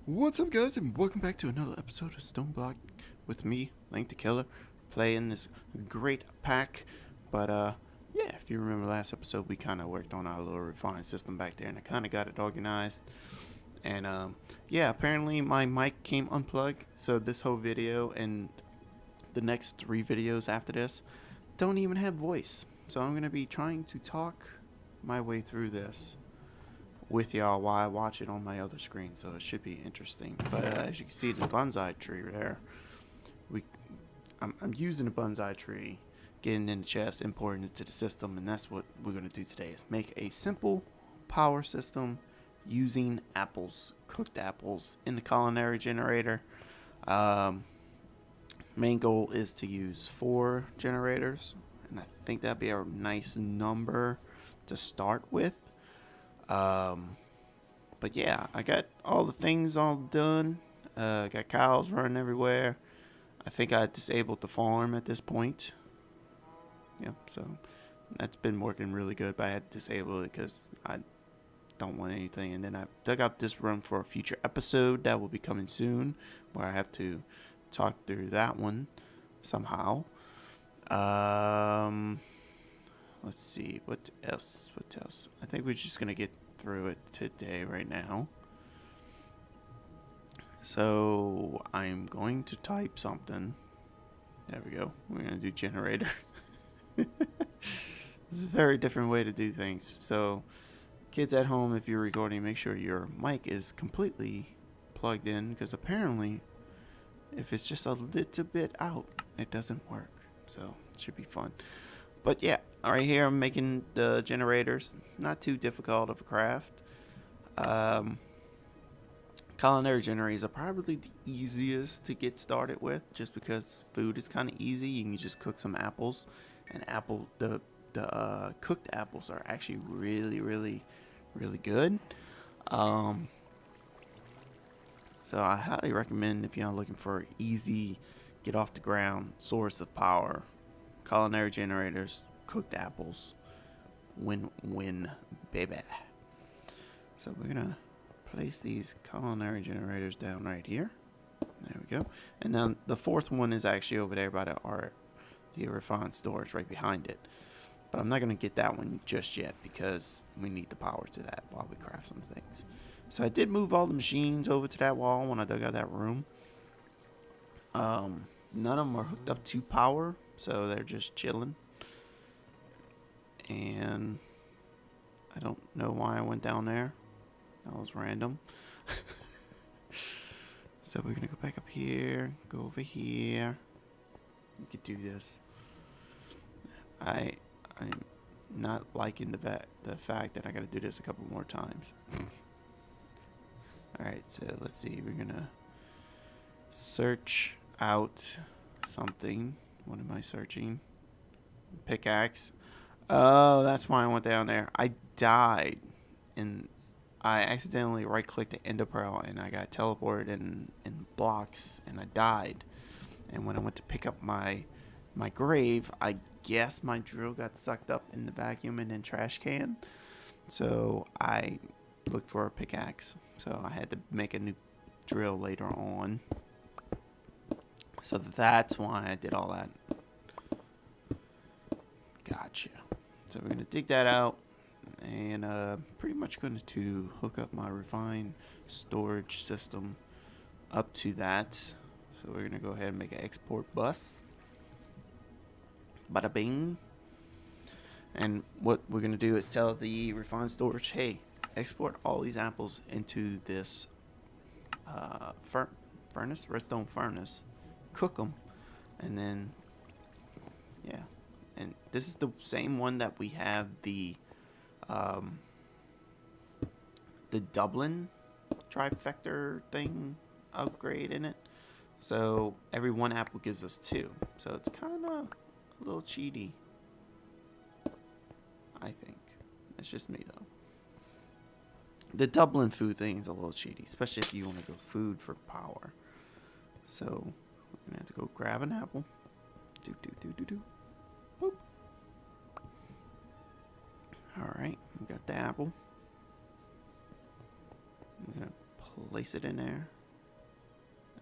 What's up, guys, and welcome back to another episode of Stoneblock with me, Link the Killer, playing this great pack. But yeah, if you remember last episode, we kind of worked on our little refined system back there, and I kind of got it organized. And yeah, apparently my mic came unplugged, so this whole video and the next 3 videos after this don't even have voice. So I'm gonna be trying to talk my way through this with y'all while I watch it on my other screen, so it should be interesting. But as you can see, the bonsai tree there, I'm using a bonsai tree, getting in the chest, importing it to the system, and that's what we're gonna do today: is make a simple power system using apples, cooked apples, in the culinary generator. Main goal is to use 4 generators, and I think that'd be a nice number to start with. But yeah, I got all the things all done. Got cows running everywhere. I think I disabled the farm at this point. Yep, so that's been working really good, but I had to disable it because I don't want anything. And then I dug out this room for a future episode that will be coming soon, where I have to talk through that one somehow. Let's see, what else? I think we're just gonna get through it today right now. So I'm going to type something. There we go. We're gonna do generator. This is a very different way to do things. So kids at home, if you're recording, make sure your mic is completely plugged in, because apparently if it's just a little bit out, it doesn't work. So it should be fun. But yeah, right here I'm making the generators. Not too difficult of a craft. Culinary generators are probably the easiest to get started with, just because food is kind of easy. You can just cook some apples, and the cooked apples are actually really good. So I highly recommend, if you're looking for easy, get off the ground source of power, culinary generators, cooked apples, win, baby. So we're gonna place these culinary generators down right here. There we go. And then the 4th one is actually over there by the refined storage right behind it. But I'm not gonna get that one just yet, because we need the power to that while we craft some things. So I did move all the machines over to that wall when I dug out that room. None of them are hooked up to power, so they're just chilling. And I don't know why I went down there. That was random. So we're gonna go back up here, go over here. We could do this. I'm not liking the fact that I gotta do this a couple more times. Alright, so let's see. We're gonna search out something. What am I searching? Pickaxe. Oh, that's why I went down there. I died, and I accidentally right-clicked the ender pearl, and I got teleported in blocks, and I died. And when I went to pick up my grave, I guess my drill got sucked up in the vacuum and then trash can. So I looked for a pickaxe. So I had to make a new drill later on. So that's why I did all that. Gotcha. So we're going to dig that out, and pretty much going to hook up my refined storage system up to that. So we're going to go ahead and make an export bus. Bada bing. And what we're going to do is tell the refined storage, hey, export all these apples into this redstone furnace, cook them, and then yeah. And this is the same one that we have the Dublin trifecta thing upgrade in it. So every 1 apple gives us 2. So it's kind of a little cheaty, I think. It's just me, though. The Dublin food thing is a little cheaty, especially if you want to go food for power. So we're going to have to go grab an apple. Boop. Alright, we got the apple. I'm going to place it in there.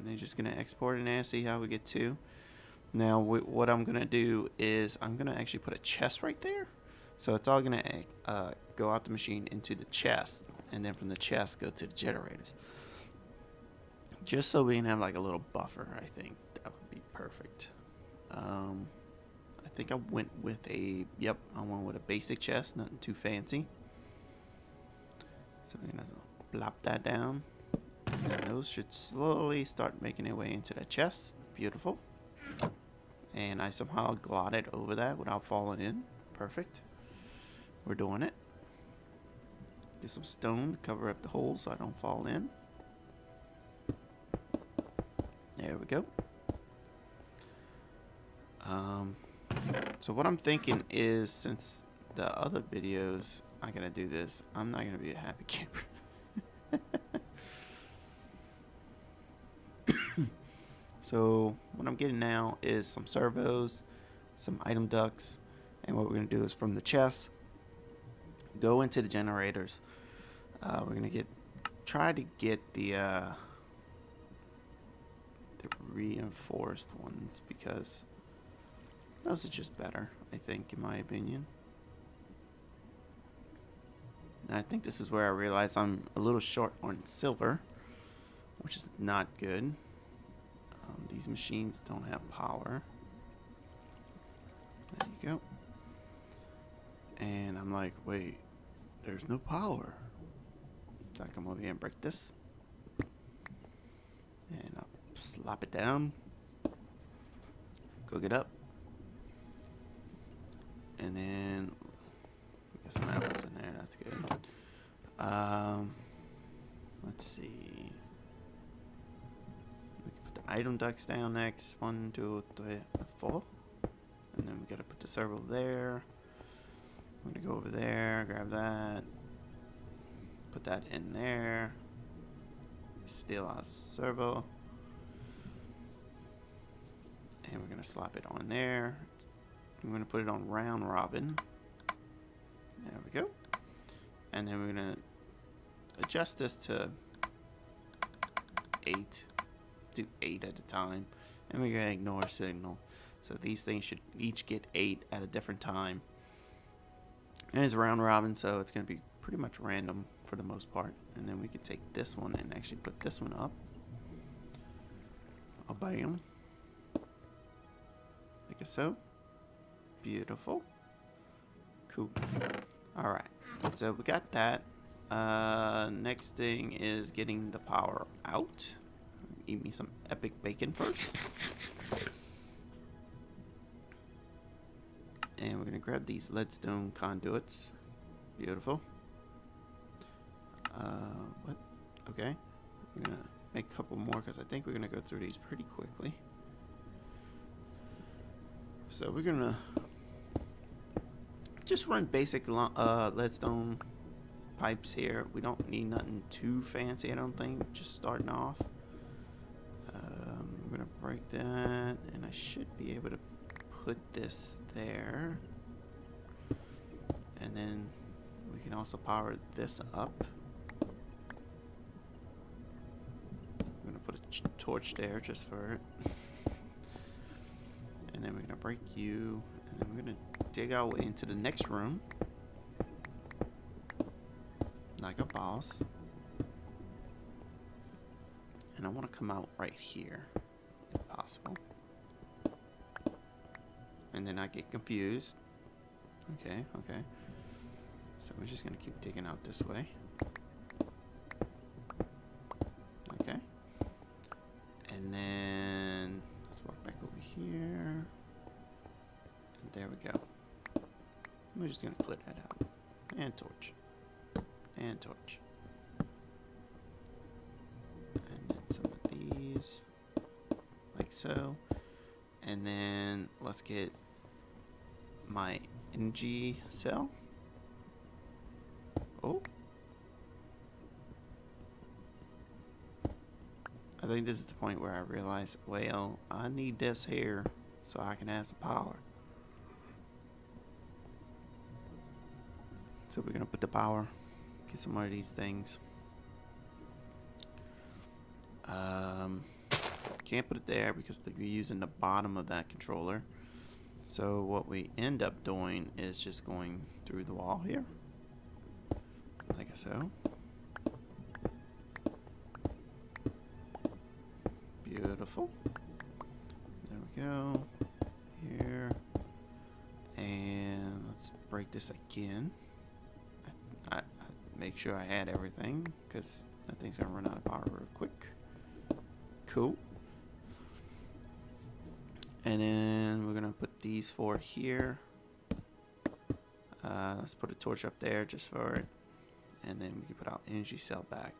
And then just gonna export it and see how we get to. Now what I'm gonna do is I'm gonna actually put a chest right there. So it's all gonna go out the machine into the chest, and then from the chest go to the generators. Just so we can have like a little buffer, I think that would be perfect. I think I went with a basic chest, nothing too fancy. So we're gonna plop that down, and those should slowly start making their way into the chest. Beautiful. And I somehow glided over that without falling in. Perfect. We're doing it. Get some stone to cover up the holes so I don't fall in. There we go. So what I'm thinking is, since the other videos I'm gonna do this, I'm not gonna be a happy camper. So what I'm getting now is some servos, some item ducts, and what we're gonna do is from the chest go into the generators. We're gonna try to get the reinforced ones, because those are just better, I think, in my opinion. And I think this is where I realize I'm a little short on silver, which is not good. These machines don't have power. There you go. And I'm like, wait, there's no power. So I come over here and break this. And I'll slap it down. Cook it up. And then we got some apples in there, that's good. Let's see. We can put the item ducts down next. 1, 2, 3, 4. And then we gotta put the servo there. I'm gonna go over there, grab that. Put that in there. Steal our servo. And we're gonna slap it on there. I'm gonna put it on round robin. There we go. And then we're gonna adjust this to 8. Do 8 at a time. And we're gonna ignore signal. So these things should each get 8 at a different time. And it's round robin, so it's gonna be pretty much random for the most part. And then we can take this one and actually put this one up. Oh, bam. Like so. Beautiful. Cool. Alright. So we got that. Next thing is getting the power out. Eat me some epic bacon first. And we're going to grab these leadstone conduits. Beautiful. What? Okay. We're going to make a couple more because I think we're going to go through these pretty quickly. So we're going to just run basic leadstone pipes here. We don't need nothing too fancy, I don't think. Just starting off. We're going to break that, and I should be able to put this there. And then we can also power this up. I'm going to put a torch there just for it. And then we're going to break you, and then we're going to dig our way into the next room like a boss. And I want to come out right here if possible. And then I get confused. Okay. So we're just gonna keep digging out this way. Okay. And then let's walk back over here. And there we go. We're just gonna clear that out. And torch. And torch. And then some of these. Like so. And then let's get my NG cell. Oh. I think this is the point where I realize, well, I need this here so I can have some power. So we're gonna put the power, get some more of these things. Can't put it there because we're using the bottom of that controller. So what we end up doing is just going through the wall here, like so. Beautiful. There we go. Here. And let's break this again. I make sure I had everything because that thing's gonna run out of power real quick. Cool. And then we're gonna put these 4 here. Let's put a torch up there just for it. And then we can put our energy cell back.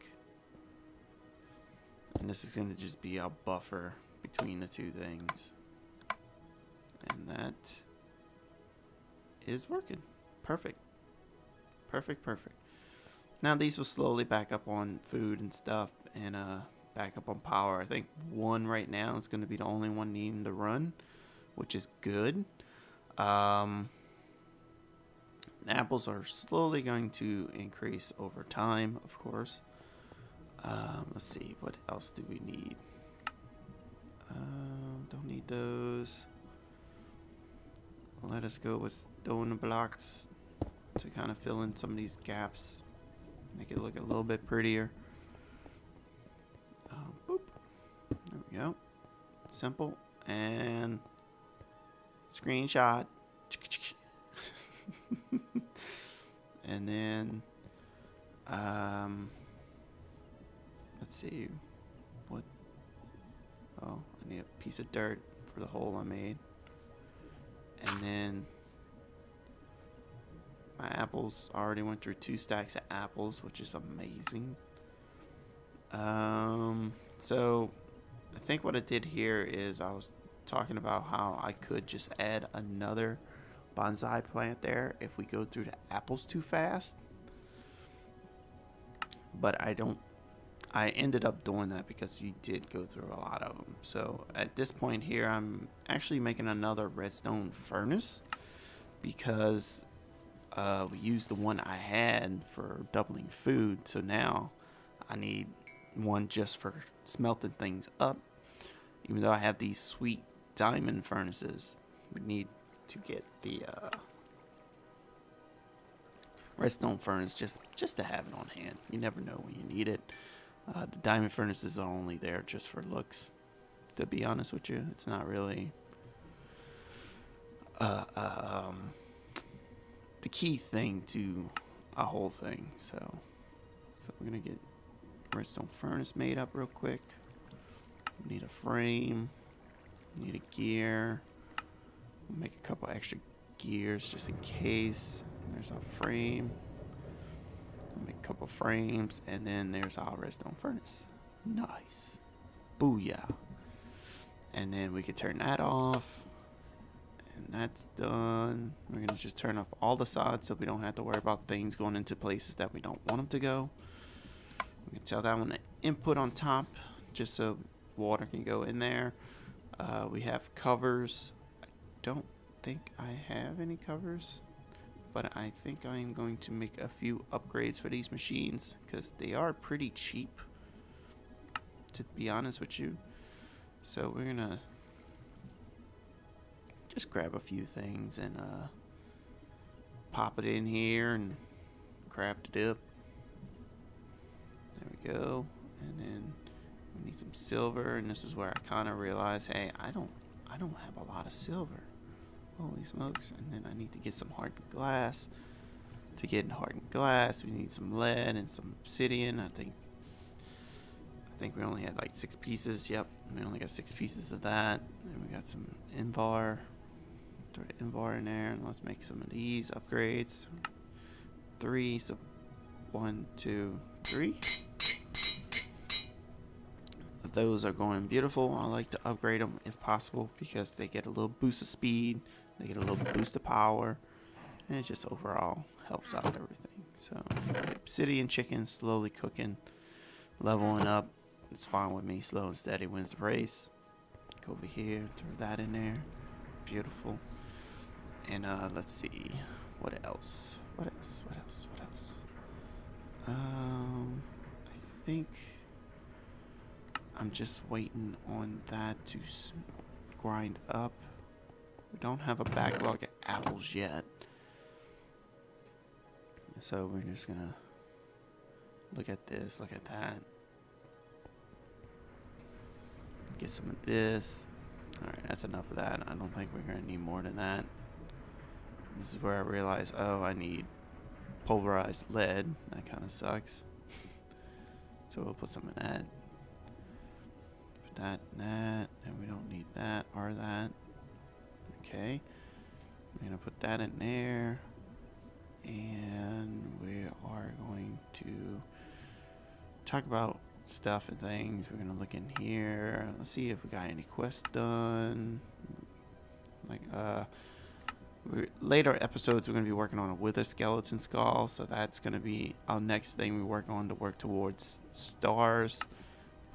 And this is gonna just be our buffer between the 2 things. And that is working. Perfect. Perfect, perfect. Now these will slowly back up on food and stuff and back up on power. I think 1 right now is going to be the only one needing to run, which is good. Apples are slowly going to increase over time, of course. Let's see, what else do we need? Don't need those. Let us go with stone blocks to kind of fill in some of these gaps, make it look a little bit prettier. Boop. There we go. Simple. And screenshot. And then let's see what. Oh, I need a piece of dirt for the hole I made. And then my apples already went through 2 stacks of apples, which is amazing. So I think what I did here is I was talking about how I could just add another bonsai plant there if we go through the apples too fast. But I ended up doing that because you did go through a lot of them. So at this point here, I'm actually making another redstone furnace because we used the one I had for doubling food. So now I need one just for smelting things up. Even though I have these sweet diamond furnaces, we need to get the redstone furnace just to have it on hand. You never know when you need it. The diamond furnaces are only there just for looks, to be honest with you. It's not really the key thing to a whole thing. So we're gonna get redstone furnace made up real quick. We need a frame, we need a gear. We'll make a couple extra gears just in case. There's our frame. We'll make a couple frames, and then there's our redstone furnace. Nice. Booyah. And then we could turn that off. And that's done. We're going to just turn off all the sides so we don't have to worry about things going into places that we don't want them to go. We can tell that one to input on top just so water can go in there. We have covers. I don't think I have any covers, but I think I'm going to make a few upgrades for these machines because they are pretty cheap, to be honest with you. So we're going to just grab a few things and pop it in here and craft it up. There we go. And then we need some silver, and this is where I kind of realize, hey, I don't have a lot of silver. Holy smokes. And then I need to get some hardened glass. To get hardened glass, we need some lead and some obsidian. I think we only had like 6 pieces. Yep, we only got 6 pieces of that. And we got some invar. Throw the invar in there, and let's make some of these upgrades. 3, so 1, 2, 3. Those are going beautiful. I like to upgrade them if possible because they get a little boost of speed, they get a little boost of power, and it just overall helps out everything. So obsidian chicken slowly cooking, leveling up. It's fine with me. Slow and steady wins the race. Go over here, throw that in there. Beautiful. And let's see, what else? I think I'm just waiting on that to grind up. We don't have a backlog of apples yet. So we're just gonna look at this, look at that. Get some of this. Alright, that's enough of that. I don't think we're gonna need more than that. This is where I realize, oh, I need pulverized lead. That kind of sucks. So we'll put some in that. Put that and that. And we don't need that or that. Okay. We're going to put that in there. And we are going to talk about stuff and things. We're going to look in here. Let's see if we got any quests done. Like, later episodes, we're going to be working on a wither skeleton skull. So that's going to be our next thing we work on to work towards stars.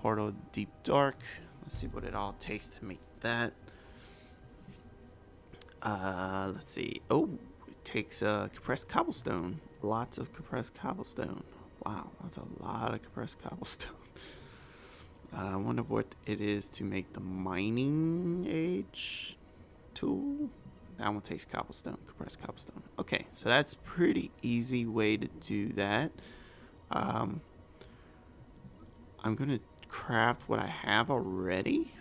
Portal Deep Dark. Let's see what it all takes to make that. Let's see. Oh, it takes compressed cobblestone. Lots of compressed cobblestone. Wow, that's a lot of compressed cobblestone. I wonder what it is to make the mining age tool. That one takes cobblestone, compressed cobblestone. Okay, so that's pretty easy way to do that. I'm gonna craft what I have already,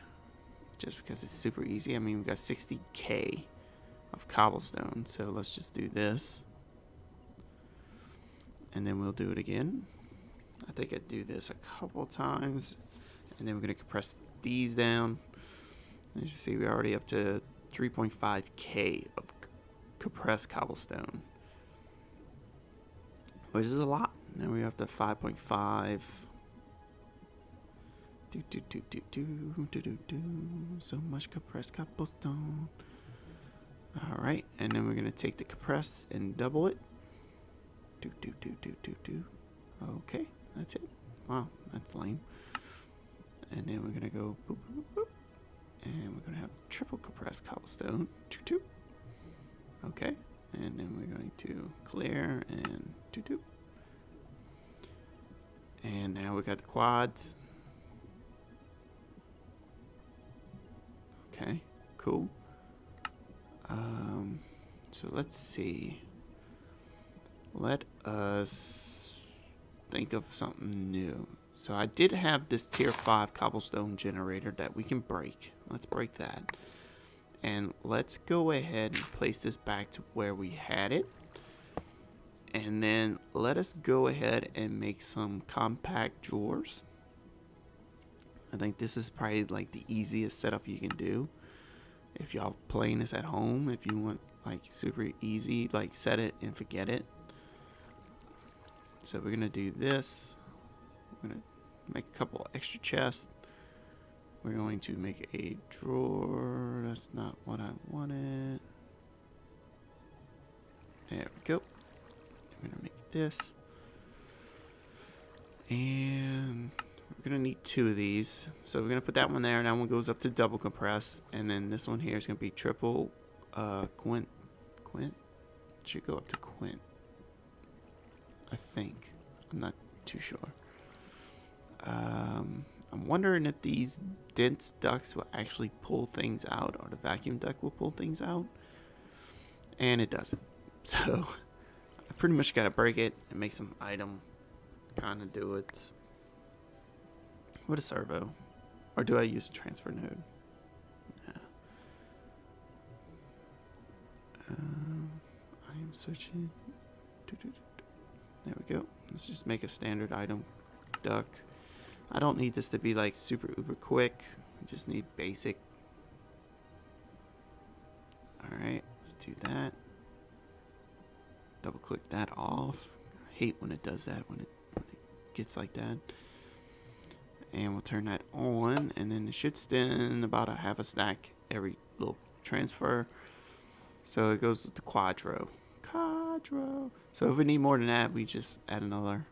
just because it's super easy. I mean, we got 60k of cobblestone, so let's just do this, and then we'll do it again. I think I'd do this a couple times, and then we're gonna compress these down. As you see, we're already up to 3.5k of compressed cobblestone, which is a lot. Now we're up to 5.5. So much compressed cobblestone. Alright, and then we're gonna take the compress and double it. Okay, that's it. Wow, that's lame. And then we're gonna go boop, boop, boop, boop. And we're gonna have triple compressed cobblestone. Okay, and then we're going to clear and and now we got the quads. Okay, cool. So let's see. Let us think of something new. So I did have this tier 5 cobblestone generator that we can break. Let's break that. And let's go ahead and place this back to where we had it. And then let us go ahead and make some compact drawers. I think this is probably like the easiest setup you can do. If y'all playing this at home, if you want like super easy, like set it and forget it. So we're gonna do this. We're gonna make a couple extra chests. We're going to make a drawer. That's not what I wanted. There we go. We're gonna make this. And we're gonna need 2 of these. So we're gonna put that one there. That one goes up to double compress. And then this one here is gonna be triple quint. Quint? It should go up to quint. I think. I'm not too sure. I'm wondering if these dense ducts will actually pull things out, or the vacuum duct will pull things out. And it doesn't. So I pretty much gotta break it and make some item. Kinda do it. What a servo. Or do I use a transfer node? Yeah. I am searching. There we go. Let's just make a standard item duck. I don't need this to be like super uber quick. I just need basic. Alright, let's do that. Double click that off. I hate when it does that, when it gets like that. And we'll turn that on, and then it should stand about a half a stack every little transfer. So it goes with the quadro. So if we need more than that, we just add another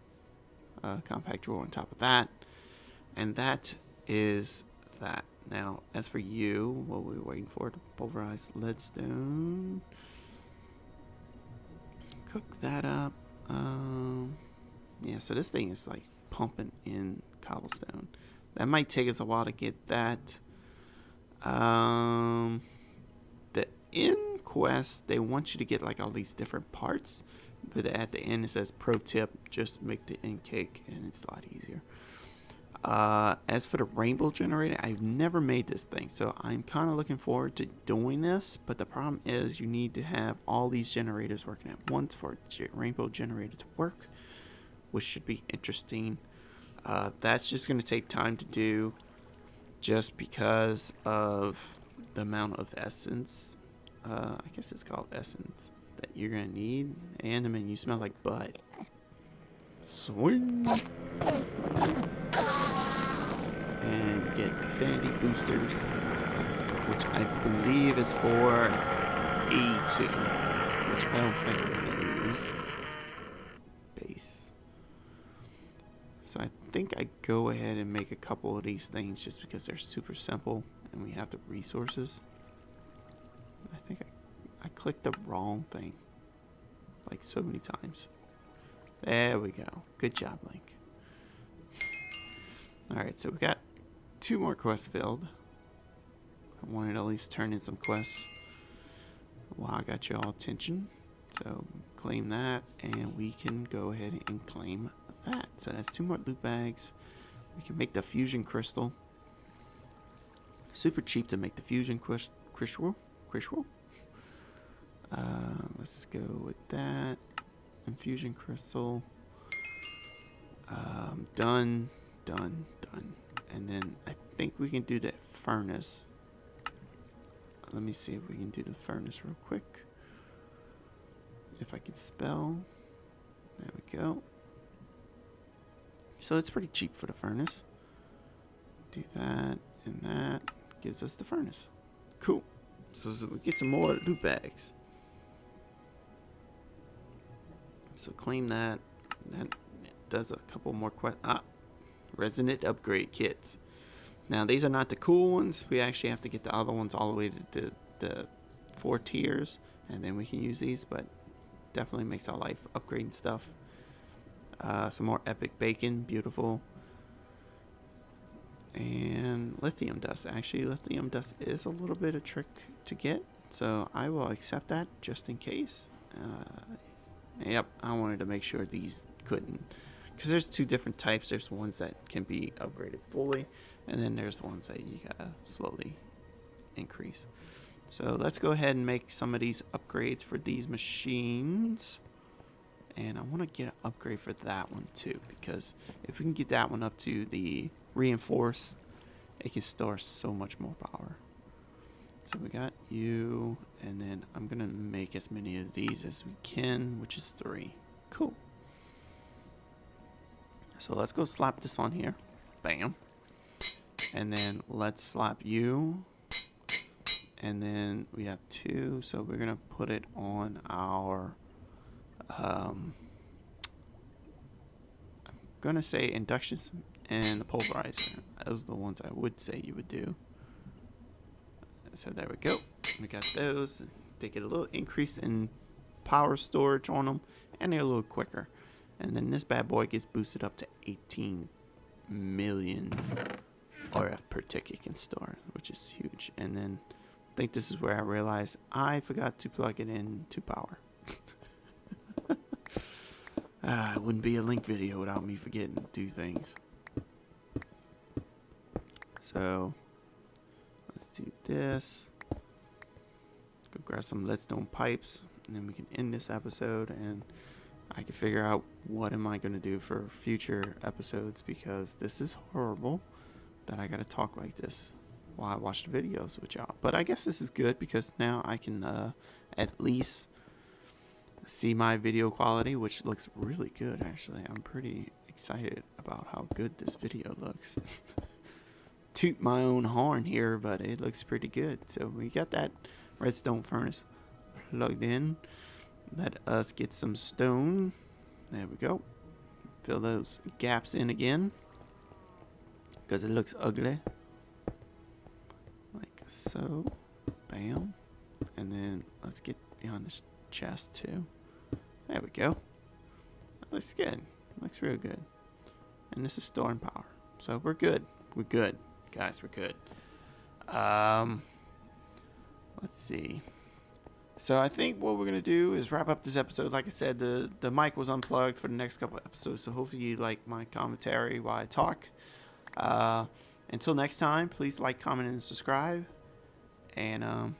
compact drawer on top of that. And that is that. Now, as for you, what we're waiting for, to pulverize leadstone. Cook that up. Yeah, so this thing is like pumping in cobblestone. That might take us a while to get that. The end quest, they want you to get like all these different parts, but at the end it says pro tip, just make the end cake, and it's a lot easier. As for the rainbow generator, I've never made this thing, so I'm kind of looking forward to doing this, but the problem is you need to have all these generators working at once for rainbow generator to work, which should be interesting. That's just going to take time to do just because of the amount of essence, I guess it's called essence, that you're going to need. And I mean, you smell like butt. Swing! And get affinity boosters, which I believe is for A2, which I don't think we're going to use. Base. So I think I go ahead and make a couple of these things just because they're super simple and we have the resources. I think I clicked the wrong thing like so many times. There we go. Good job, Link. Alright, so we got 2 more quests filled. I wanted to at least turn in some quests while I got y'all attention. So claim that, and we can go ahead and claim that. So that's 2 more loot bags. We can make the fusion crystal. Super cheap to make the fusion crystal. Let's go with that. Infusion crystal. Done. And then I think we can do that furnace. Let me see if we can do the furnace real quick. If I can spell. There we go. So it's pretty cheap for the furnace. Do that and that. Gives us the furnace. Cool. So we get some more loot bags. So claim that. That does a couple more quests. Resonant upgrade kits. Now these are not the cool ones. We actually have to get the other ones all the way to the 4 tiers, and then we can use these, but definitely makes our life upgrading stuff. Some more epic bacon, beautiful. And lithium dust. Actually, lithium dust is a little bit of a trick to get, so I will accept that just in case. Yep, I wanted to make sure these couldn't, because there's 2 different types. There's ones that can be upgraded fully, and then there's the ones that you gotta slowly increase. So let's go ahead and make some of these upgrades for these machines. And I want to get an upgrade for that one too, because if we can get that one up to the reinforced, it can store so much more power. So we got you, and then I'm gonna make as many of these as we can, which is 3. Cool. So let's go slap this on here. Bam. And then let's slap you. And then we have 2, so we're gonna put it on our I'm gonna say inductions and the pulverizer. Those are the ones I would say you would do. So there we go. We got those. They get a little increase in power storage on them, and they're a little quicker. And then this bad boy gets boosted up to 18 million RF per tick it can store, which is huge. And then I think this is where I realized I forgot to plug it in to power. It wouldn't be a Link video without me forgetting to do things. So let's do this. Go grab some leadstone pipes, and then we can end this episode, and I can figure out what am I going to do for future episodes, because this is horrible that I got to talk like this while I watch the videos with y'all. But I guess this is good, because now I can at least see my video quality, which looks really good. Actually, I'm pretty excited about how good this video looks. Toot my own horn here, but it looks pretty good. So we got that redstone furnace plugged in. Let us get some stone. There we go. Fill those gaps in again, because it looks ugly. Like so. Bam. And then let's get behind this chest too. There we go. That looks good. Looks real good. And this is storing power. So we're good. we're good, guys. We're good. Let's see. So I think what we're gonna do is wrap up this episode. Like I said, the mic was unplugged for the next couple of episodes, so hopefully you like my commentary while I talk. Until next time, please like, comment, and subscribe. And